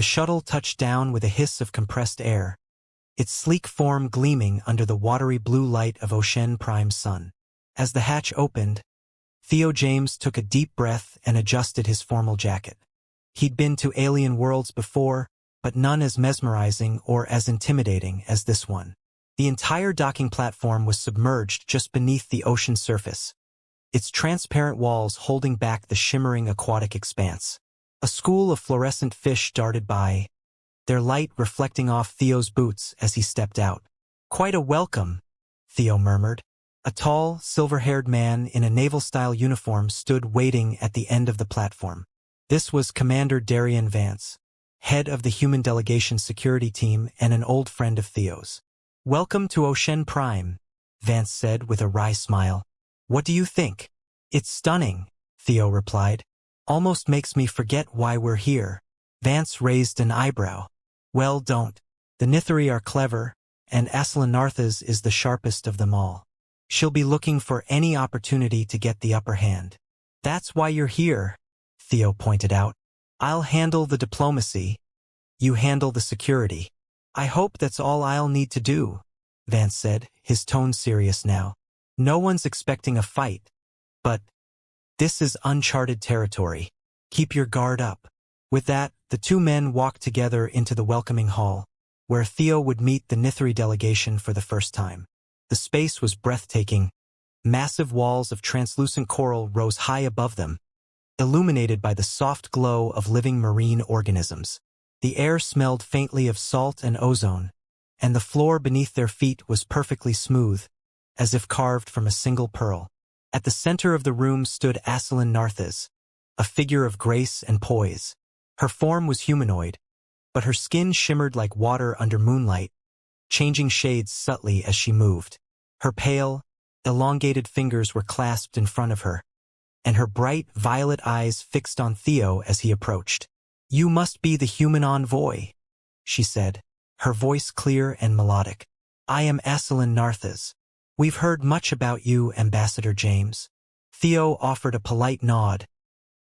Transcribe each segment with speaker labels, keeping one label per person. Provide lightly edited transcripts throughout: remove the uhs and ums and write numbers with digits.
Speaker 1: The shuttle touched down with a hiss of compressed air, its sleek form gleaming under the watery blue light of Ocean Prime's sun. As the hatch opened, Theo James took a deep breath and adjusted his formal jacket. He'd been to alien worlds before, but none as mesmerizing or as intimidating as this one. The entire docking platform was submerged just beneath the ocean surface, its transparent walls holding back the shimmering aquatic expanse. A school of fluorescent fish darted by, their light reflecting off Theo's boots as he stepped out. "Quite a welcome," Theo murmured. A tall, silver-haired man in a naval-style uniform stood waiting at the end of the platform. This was Commander Darian Vance, head of the human delegation security team and an old friend of Theo's. "Welcome to Ocean Prime," Vance said with a wry smile. "What do you think?" "It's stunning," Theo replied. "Almost makes me forget why we're here." Vance raised an eyebrow. "Well, don't. The Nithari are clever, and Narthas is the sharpest of them all. She'll be looking for any opportunity to get the upper hand." "That's why you're here," Theo pointed out. "I'll handle the diplomacy. You handle the security." "I hope that's all I'll need to do," Vance said, his tone serious now. "No one's expecting a fight, but this is uncharted territory. Keep your guard up." With that, the two men walked together into the welcoming hall, where Theo would meet the Nithari delegation for the first time. The space was breathtaking. Massive walls of translucent coral rose high above them, illuminated by the soft glow of living marine organisms. The air smelled faintly of salt and ozone, and the floor beneath their feet was perfectly smooth, as if carved from a single pearl. At the center of the room stood Narthas, a figure of grace and poise. Her form was humanoid, but her skin shimmered like water under moonlight, changing shades subtly as she moved. Her pale, elongated fingers were clasped in front of her, and her bright violet eyes fixed on Theo as he approached. "You must be the human envoy," she said, her voice clear and melodic. "I am Narthas. We've heard much about you, Ambassador James." Theo offered a polite nod,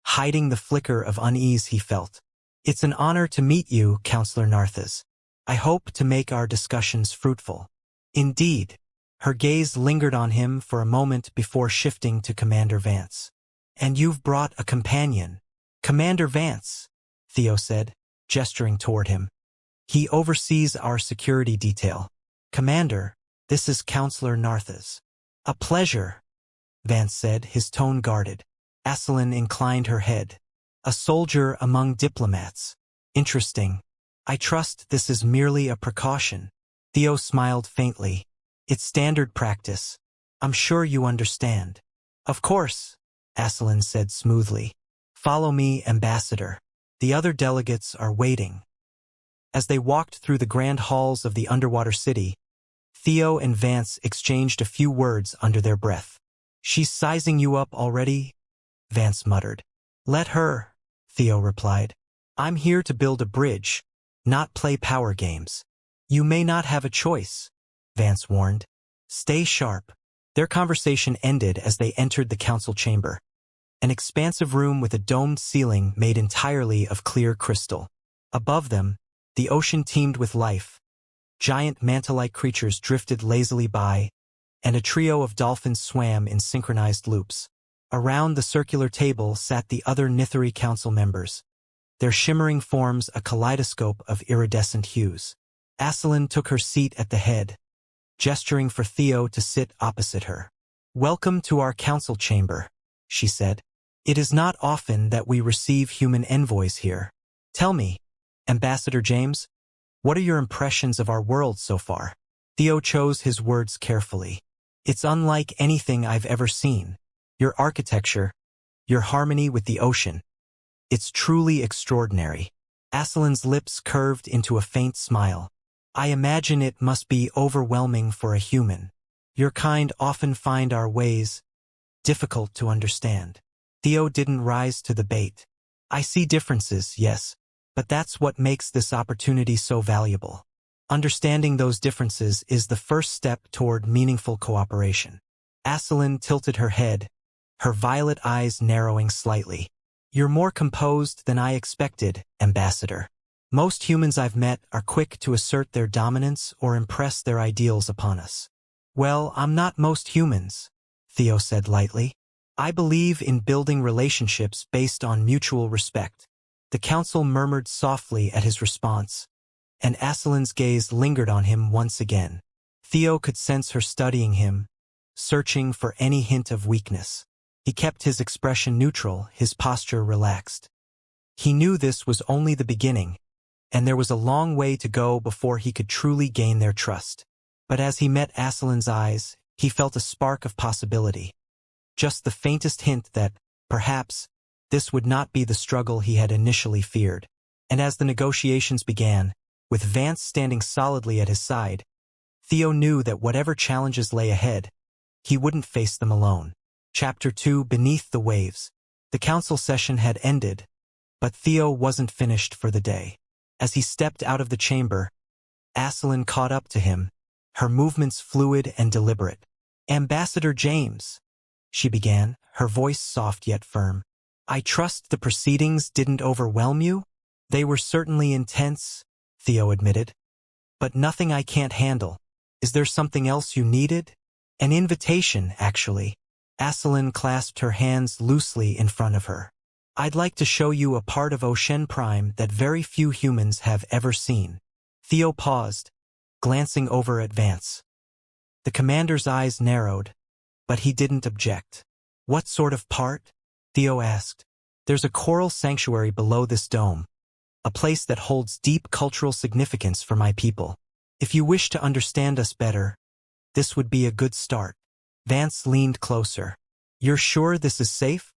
Speaker 1: hiding the flicker of unease he felt. "It's an honor to meet you, Counselor Narthas. I hope to make our discussions fruitful." "Indeed." Her gaze lingered on him for a moment before shifting to Commander Vance. "And you've brought a companion." "Commander Vance," Theo said, gesturing toward him. "He oversees our security detail." "Commander, this is Counselor Narthas." "A pleasure," Vance said, his tone guarded. Asselin inclined her head. "A soldier among diplomats. Interesting. I trust this is merely a precaution." Theo smiled faintly. "It's standard practice. I'm sure you understand." "Of course," Asselin said smoothly. "Follow me, Ambassador. The other delegates are waiting." As they walked through the grand halls of the underwater city, Theo and Vance exchanged a few words under their breath. "She's sizing you up already?" Vance muttered. "Let her," Theo replied. "I'm here to build a bridge, not play power games." "You may not have a choice," Vance warned. "Stay sharp." Their conversation ended as they entered the council chamber, an expansive room with a domed ceiling made entirely of clear crystal. Above them, the ocean teemed with life. Giant manta-like creatures drifted lazily by, and a trio of dolphins swam in synchronized loops. Around the circular table sat the other Nithari council members, their shimmering forms a kaleidoscope of iridescent hues. Asselin took her seat at the head, gesturing for Theo to sit opposite her. "Welcome to our council chamber," she said. "It is not often that we receive human envoys here. Tell me, Ambassador James, what are your impressions of our world so far?" Theo chose his words carefully. "It's unlike anything I've ever seen. Your architecture, your harmony with the ocean. It's truly extraordinary." Asselin's lips curved into a faint smile. "I imagine it must be overwhelming for a human. Your kind often find our ways difficult to understand." Theo didn't rise to the bait. "I see differences, yes, but that's what makes this opportunity so valuable. Understanding those differences is the first step toward meaningful cooperation." Asselin tilted her head, her violet eyes narrowing slightly. "You're more composed than I expected, Ambassador." Most humans I've met are quick to assert their dominance or impress their ideals upon us. Well, I'm not most humans, Theo said lightly. I believe in building relationships based on mutual respect. The council murmured softly at his response, and Asselin's gaze lingered on him once again. Theo could sense her studying him, searching for any hint of weakness. He kept his expression neutral, his posture relaxed. He knew this was only the beginning, and there was a long way to go before he could truly gain their trust. But as he met Asselin's eyes, he felt a spark of possibility. Just the faintest hint that, perhaps, this would not be the struggle he had initially feared. And as the negotiations began, with Vance standing solidly at his side, Theo knew that whatever challenges lay ahead, he wouldn't face them alone. Chapter 2: Beneath the Waves. The council session had ended, but Theo wasn't finished for the day. As he stepped out of the chamber, Asselin caught up to him, her movements fluid and deliberate. "Ambassador James," she began, her voice soft yet firm. "I trust the proceedings didn't overwhelm you?" "They were certainly intense," Theo admitted. "But nothing I can't handle. Is there something else you needed?" "An invitation, actually." Asselin clasped her hands loosely in front of her. "I'd like to show you a part of Ocean Prime that very few humans have ever seen." Theo paused, glancing over at Vance. The commander's eyes narrowed, but he didn't object. "What sort of part?" Theo asked. "There's a coral sanctuary below this dome, a place that holds deep cultural significance for my people. If you wish to understand us better, this would be a good start." Vance leaned closer. "You're sure this is safe?"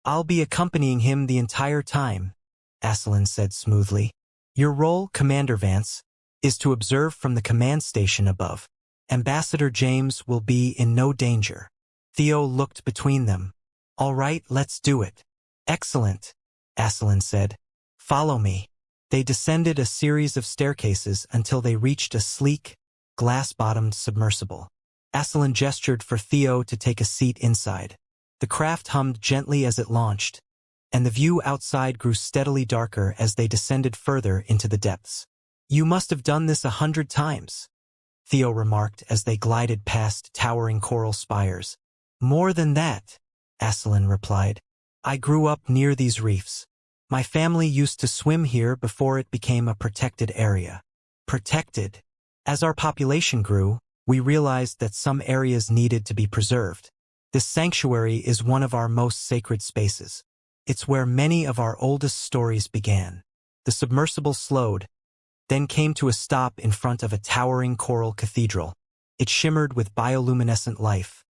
Speaker 1: "I'll be accompanying him the entire time," Asselin said smoothly. "Your role, Commander Vance, is to observe from the command station above. Ambassador James will be in no danger." Theo looked between them. "All right, let's do it." "Excellent," Asselin said. "Follow me." They descended a series of staircases until they reached a sleek, glass-bottomed submersible. Asselin gestured for Theo to take a seat inside. The craft hummed gently as it launched, and the view outside grew steadily darker as they descended further into the depths. "You must have done this 100 times," Theo remarked as they glided past towering coral spires. "More than that," Asselin replied. "I grew up near these reefs. My family used to swim here before it became a protected area." "Protected?" "As our population grew, we realized that some areas needed to be preserved. This sanctuary is one of our most sacred spaces. It's where many of our oldest stories began." The submersible slowed, then came to a stop in front of a towering coral cathedral. It shimmered with bioluminescent life,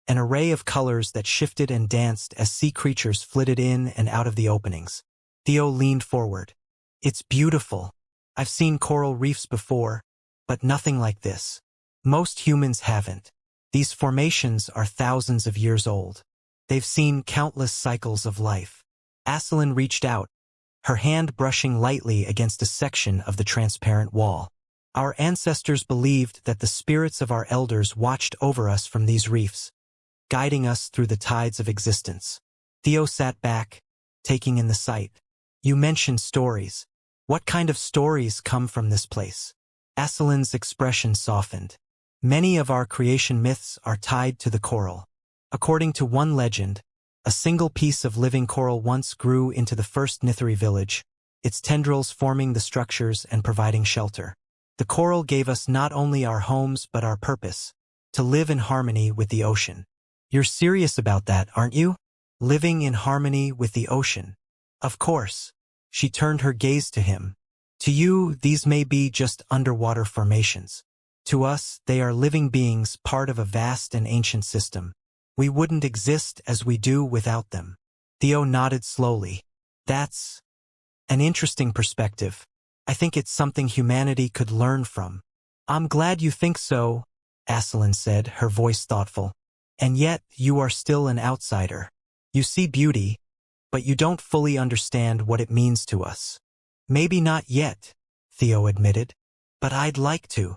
Speaker 1: an array of colors that shifted and danced as sea creatures flitted in and out of the openings. Theo leaned forward. "It's beautiful. I've seen coral reefs before, but nothing like this. Most humans haven't. These formations are thousands of years old. They've seen countless cycles of life." Asselin reached out, her hand brushing lightly against a section of the transparent wall. "Our ancestors believed that the spirits of our elders watched over us from these reefs, guiding us through the tides of existence." Theo sat back, taking in the sight. "You mentioned stories. What kind of stories come from this place?" Asselin's expression softened. "Many of our creation myths are tied to the coral. According to one legend, a single piece of living coral once grew into the first Nithari village, its tendrils forming the structures and providing shelter. The coral gave us not only our homes but our purpose, to live in harmony with the ocean." "You're serious about that, aren't you? Living in harmony with the ocean?" "Of course." She turned her gaze to him. "To you, these may be just underwater formations. To us, they are living beings, part of a vast and ancient system. We wouldn't exist as we do without them." Theo nodded slowly. "That's an interesting perspective. I think it's something humanity could learn from." "I'm glad you think so," Asselin said, her voice thoughtful. "And yet, you are still an outsider. You see beauty, but you don't fully understand what it means to us." "Maybe not yet," Theo admitted, "but I'd like to."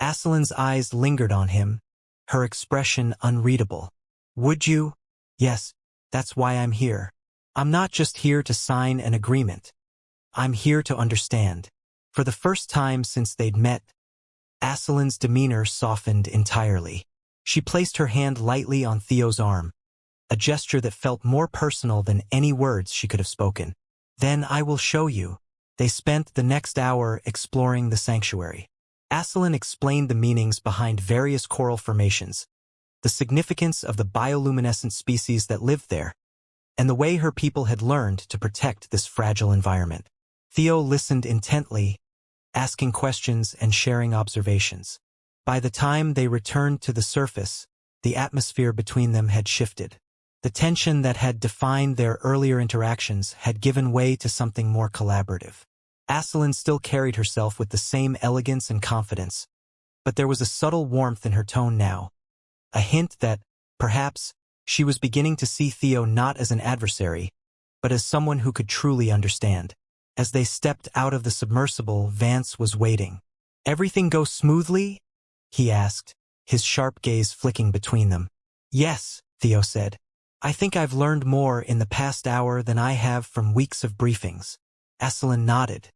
Speaker 1: Asselin's eyes lingered on him, her expression unreadable. "Would you?" "Yes, that's why I'm here. I'm not just here to sign an agreement. I'm here to understand. For the first time since they'd met, Aislin's demeanor softened entirely. She placed her hand lightly on Theo's arm, a gesture that felt more personal than any words she could have spoken. Then I will show you. They spent the next hour exploring the sanctuary. Aislinn explained the meanings behind various coral formations, the significance of the bioluminescent species that lived there, and the way her people had learned to protect this fragile environment. Theo listened intently, asking questions and sharing observations. By the time they returned to the surface, the atmosphere between them had shifted. The tension that had defined their earlier interactions had given way to something more collaborative. Aislinn still carried herself with the same elegance and confidence, but there was a subtle warmth in her tone now, a hint that, perhaps, she was beginning to see Theo not as an adversary, but as someone who could truly understand. As they stepped out of the submersible, Vance was waiting. "Everything go smoothly?" he asked, his sharp gaze flicking between them. "Yes," Theo said. "I think I've learned more in the past hour than I have from weeks of briefings." Aislinn nodded.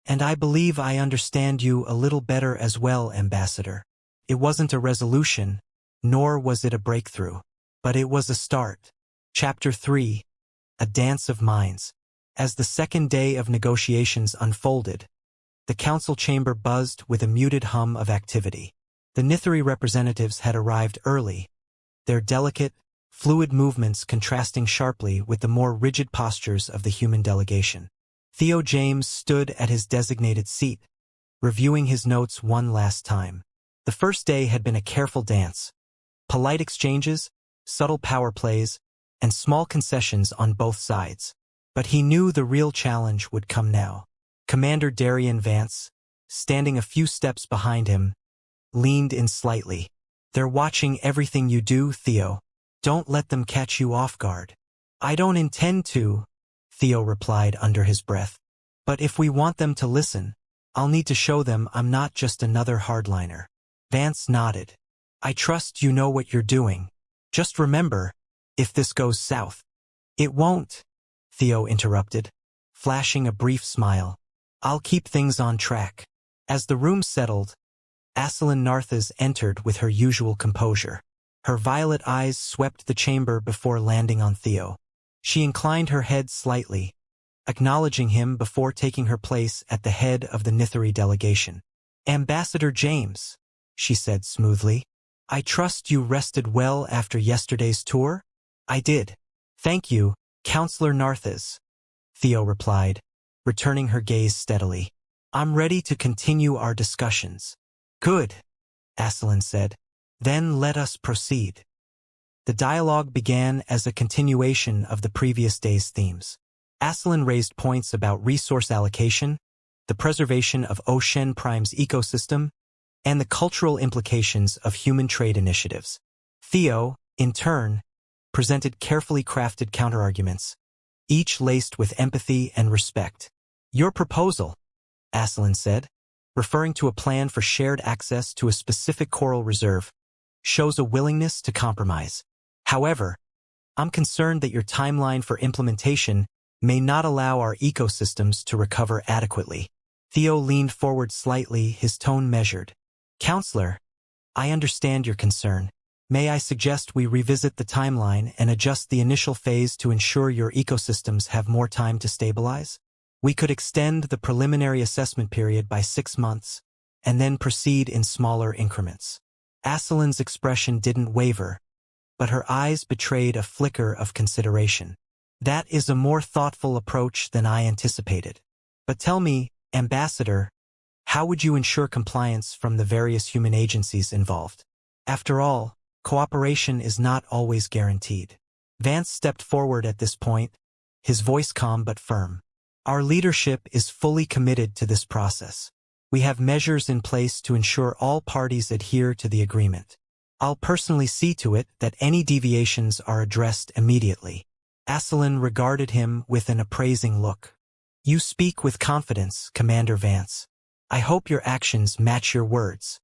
Speaker 1: "And I believe I understand you a little better as well, Ambassador." It wasn't a resolution, nor was it a breakthrough, but it was a start. Chapter 3. A Dance of Minds. As the second day of negotiations unfolded, the council chamber buzzed with a muted hum of activity. The Nithari representatives had arrived early, their delicate, fluid movements contrasting sharply with the more rigid postures of the human delegation. Theo James stood at his designated seat, reviewing his notes one last time. The first day had been a careful dance. Polite exchanges, subtle power plays, and small concessions on both sides. But he knew the real challenge would come now. Commander Darian Vance, standing a few steps behind him, leaned in slightly. "They're watching everything you do, Theo. Don't let them catch you off guard." "I don't intend to," Theo replied under his breath. "But if we want them to listen, I'll need to show them I'm not just another hardliner." Vance nodded. "I trust you know what you're doing. Just remember, if this goes south." "It won't," Theo interrupted, flashing a brief smile. "I'll keep things on track." As the room settled, Aislinn Narthes entered with her usual composure. Her violet eyes swept the chamber before landing on Theo. She inclined her head slightly, acknowledging him before taking her place at the head of the Nithari delegation. "Ambassador James," she said smoothly, "I trust you rested well after yesterday's tour?" "I did. Thank you, Counselor Narthes," Theo replied, returning her gaze steadily. "I'm ready to continue our discussions." "Good," Aislinn said. "Then let us proceed." The dialogue began as a continuation of the previous day's themes. Aislinn raised points about resource allocation, the preservation of Ocean Prime's ecosystem, and the cultural implications of human trade initiatives. Theo, in turn, presented carefully crafted counterarguments, each laced with empathy and respect. "Your proposal," Aislinn said, referring to a plan for shared access to a specific coral reserve, "shows a willingness to compromise. However, I'm concerned that your timeline for implementation may not allow our ecosystems to recover adequately." Theo leaned forward slightly, his tone measured. "Counselor, I understand your concern. May I suggest we revisit the timeline and adjust the initial phase to ensure your ecosystems have more time to stabilize? We could extend the preliminary assessment period by 6 months, and then proceed in smaller increments." Aislinn's expression didn't waver, but her eyes betrayed a flicker of consideration. "That is a more thoughtful approach than I anticipated. But tell me, Ambassador, how would you ensure compliance from the various human agencies involved? After all, cooperation is not always guaranteed." Vance stepped forward at this point, his voice calm but firm. "Our leadership is fully committed to this process. We have measures in place to ensure all parties adhere to the agreement. I'll personally see to it that any deviations are addressed immediately." Aislinn regarded him with an appraising look. "You speak with confidence, Commander Vance. I hope your actions match your words."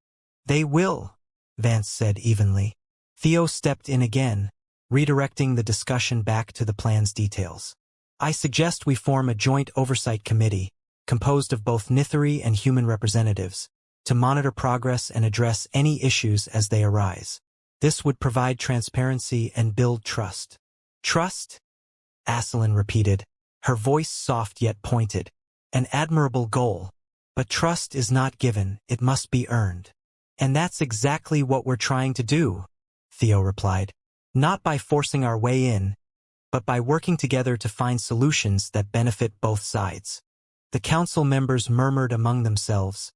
Speaker 1: "They will," Vance said evenly. Theo stepped in again, redirecting the discussion back to the plan's details. "I suggest we form a joint oversight committee, composed of both Nithari and human representatives, to monitor progress and address any issues as they arise. This would provide transparency and build trust. Trust? Asselin repeated, her voice soft yet pointed. An admirable goal. But trust is not given, it must be earned. And that's exactly what we're trying to do, Theo replied. Not by forcing our way in, but by working together to find solutions that benefit both sides. The council members murmured among themselves,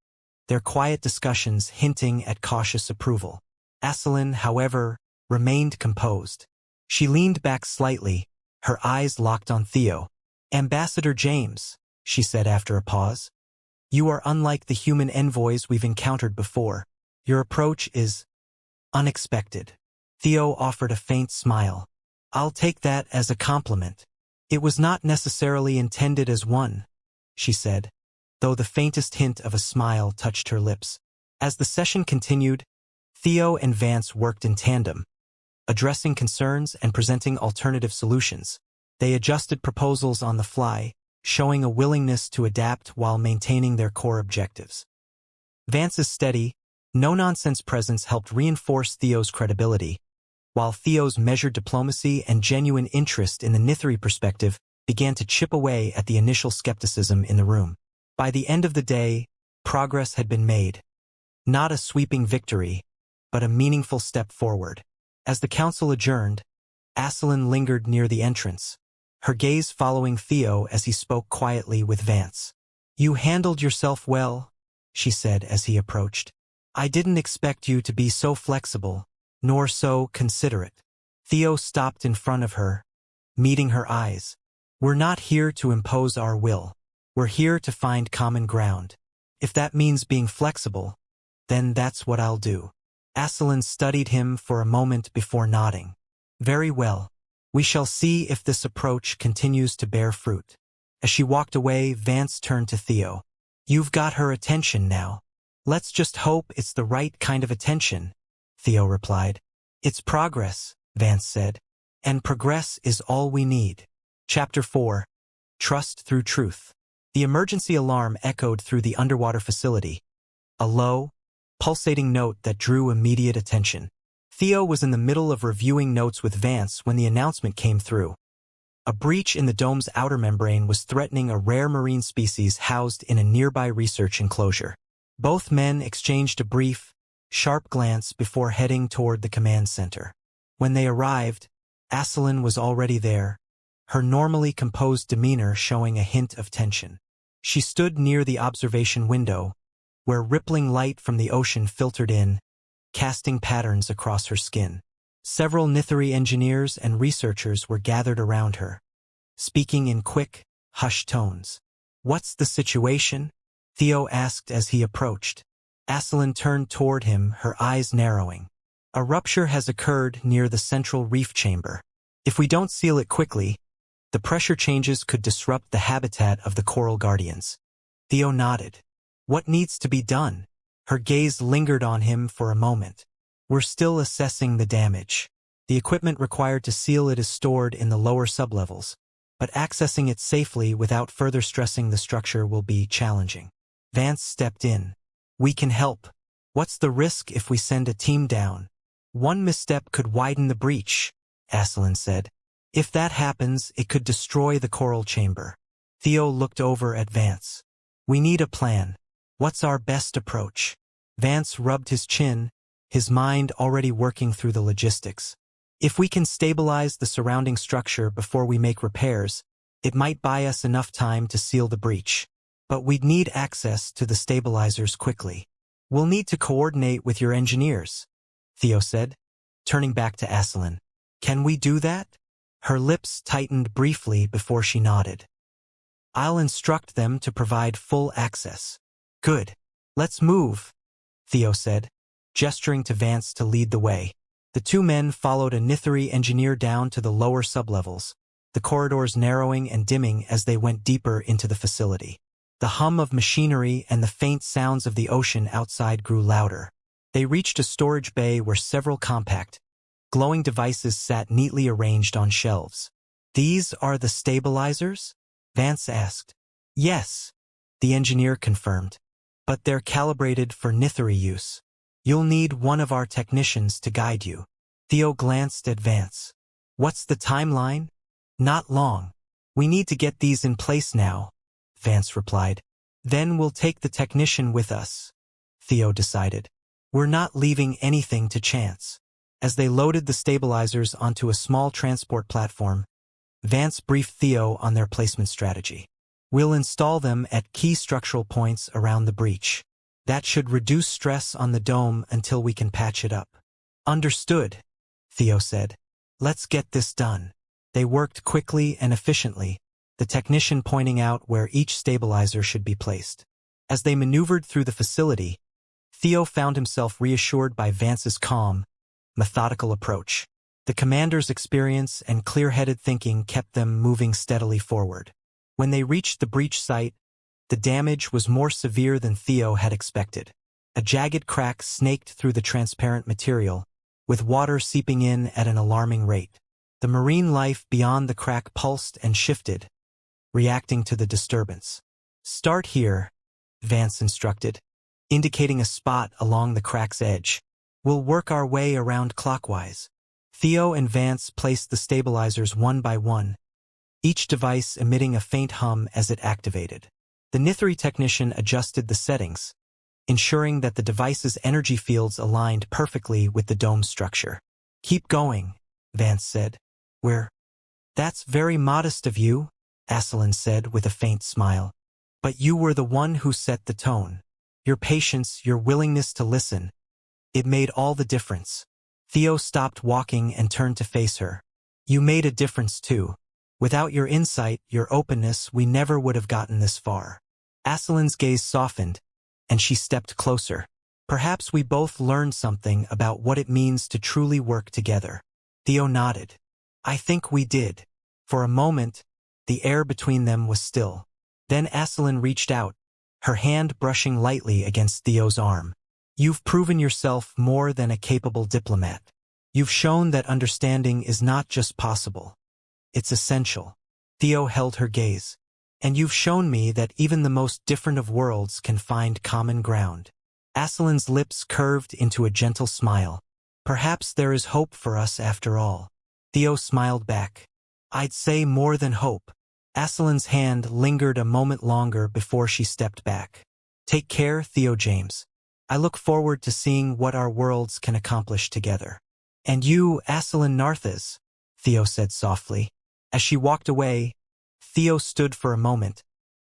Speaker 1: their quiet discussions hinting at cautious approval. Asselin, however, remained composed. She leaned back slightly, her eyes locked on Theo. Ambassador James, she said after a pause, you are unlike the human envoys we've encountered before. Your approach is unexpected. Theo offered a faint smile. I'll take that as a compliment. It was not necessarily intended as one, she said, though the faintest hint of a smile touched her lips. As the session continued, Theo and Vance worked in tandem, addressing concerns and presenting alternative solutions. They adjusted proposals on the fly, showing a willingness to adapt while maintaining their core objectives. Vance's steady, no-nonsense presence helped reinforce Theo's credibility, while Theo's measured diplomacy and genuine interest in the Nithari perspective began to chip away at the initial skepticism in the room. By the end of the day, progress had been made. Not a sweeping victory, but a meaningful step forward. As the council adjourned, Asselin lingered near the entrance, her gaze following Theo as he spoke quietly with Vance. You handled yourself well, she said as he approached. I didn't expect you to be so flexible, nor so considerate. Theo stopped in front of her, meeting her eyes. We're not here to impose our will. We're here to find common ground. If that means being flexible, then that's what I'll do. Asselin studied him for a moment before nodding. Very well. We shall see if this approach continues to bear fruit. As she walked away, Vance turned to Theo. You've got her attention now. Let's just hope it's the right kind of attention, Theo replied. It's progress, Vance said. And progress is all we need. Chapter 4. Trust Through Truth. The emergency alarm echoed through the underwater facility. A low, pulsating note that drew immediate attention. Theo was in the middle of reviewing notes with Vance when the announcement came through. A breach in the dome's outer membrane was threatening a rare marine species housed in a nearby research enclosure. Both men exchanged a brief, sharp glance before heading toward the command center. When they arrived, Asselin was already there, her normally composed demeanor showing a hint of tension. She stood near the observation window, where rippling light from the ocean filtered in, casting patterns across her skin. Several Nithari engineers and researchers were gathered around her, speaking in quick, hushed tones. What's the situation? Theo asked as he approached. Asselin turned toward him, her eyes narrowing. A rupture has occurred near the central reef chamber. If we don't seal it quickly, the pressure changes could disrupt the habitat of the coral guardians. Theo nodded. What needs to be done? Her gaze lingered on him for a moment. We're still assessing the damage. The equipment required to seal it is stored in the lower sublevels, but accessing it safely without further stressing the structure will be challenging. Vance stepped in. We can help. What's the risk if we send a team down? One misstep could widen the breach, Asselin said. If that happens, it could destroy the coral chamber. Theo looked over at Vance. We need a plan. What's our best approach? Vance rubbed his chin, his mind already working through the logistics. If we can stabilize the surrounding structure before we make repairs, it might buy us enough time to seal the breach. But we'd need access to the stabilizers quickly. We'll need to coordinate with your engineers, Theo said, turning back to Asselin. Can we do that? Her lips tightened briefly before she nodded. I'll instruct them to provide full access. Good. Let's move, Theo said, gesturing to Vance to lead the way. The two men followed a Nithari engineer down to the lower sublevels, the corridors narrowing and dimming as they went deeper into the facility. The hum of machinery and the faint sounds of the ocean outside grew louder. They reached a storage bay where several compact, glowing devices sat neatly arranged on shelves. These are the stabilizers? Vance asked. Yes. the engineer confirmed. But they're calibrated for Nithari use. You'll need one of our technicians to guide you. Theo glanced at Vance. What's the timeline? Not long. We need to get these in place now, Vance replied. Then we'll take the technician with us, Theo decided. We're not leaving anything to chance. As they loaded the stabilizers onto a small transport platform, Vance briefed Theo on their placement strategy. We'll install them at key structural points around the breach. That should reduce stress on the dome until we can patch it up. Understood, Theo said. Let's get this done. They worked quickly and efficiently, the technician pointing out where each stabilizer should be placed. As they maneuvered through the facility, Theo found himself reassured by Vance's calm, methodical approach. The commander's experience and clear-headed thinking kept them moving steadily forward. When they reached the breach site, the damage was more severe than Theo had expected. A jagged crack snaked through the transparent material, with water seeping in at an alarming rate. The marine life beyond the crack pulsed and shifted, reacting to the disturbance. Start here, Vance instructed, indicating a spot along the crack's edge. We'll work our way around clockwise. Theo and Vance placed the stabilizers one by one, each device emitting a faint hum as it activated. The Nithari technician adjusted the settings, ensuring that the device's energy fields aligned perfectly with the dome's structure. Keep going, Vance said. That's very modest of you, Asselin said with a faint smile. But you were the one who set the tone. Your patience, your willingness to listen. It made all the difference. Theo stopped walking and turned to face her. You made a difference too. Without your insight, your openness, we never would have gotten this far. Asselin's gaze softened, and she stepped closer. Perhaps we both learned something about what it means to truly work together. Theo nodded. I think we did. For a moment, the air between them was still. Then Asselin reached out, her hand brushing lightly against Theo's arm. You've proven yourself more than a capable diplomat. You've shown that understanding is not just possible. It's essential. Theo held her gaze. And you've shown me that even the most different of worlds can find common ground. Asselin's lips curved into a gentle smile. Perhaps there is hope for us after all. Theo smiled back. I'd say more than hope. Asselin's hand lingered a moment longer before she stepped back. Take care, Theo James. I look forward to seeing what our worlds can accomplish together. And you, Asselin Narthes, Theo said softly. As she walked away, Theo stood for a moment,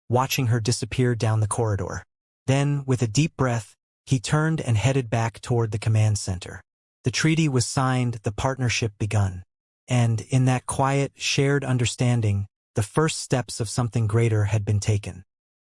Speaker 1: watching her disappear down the corridor. Then, with a deep breath, he turned and headed back toward the command center. The treaty was signed, the partnership begun. And, in that quiet, shared understanding, the first steps of something greater had been taken.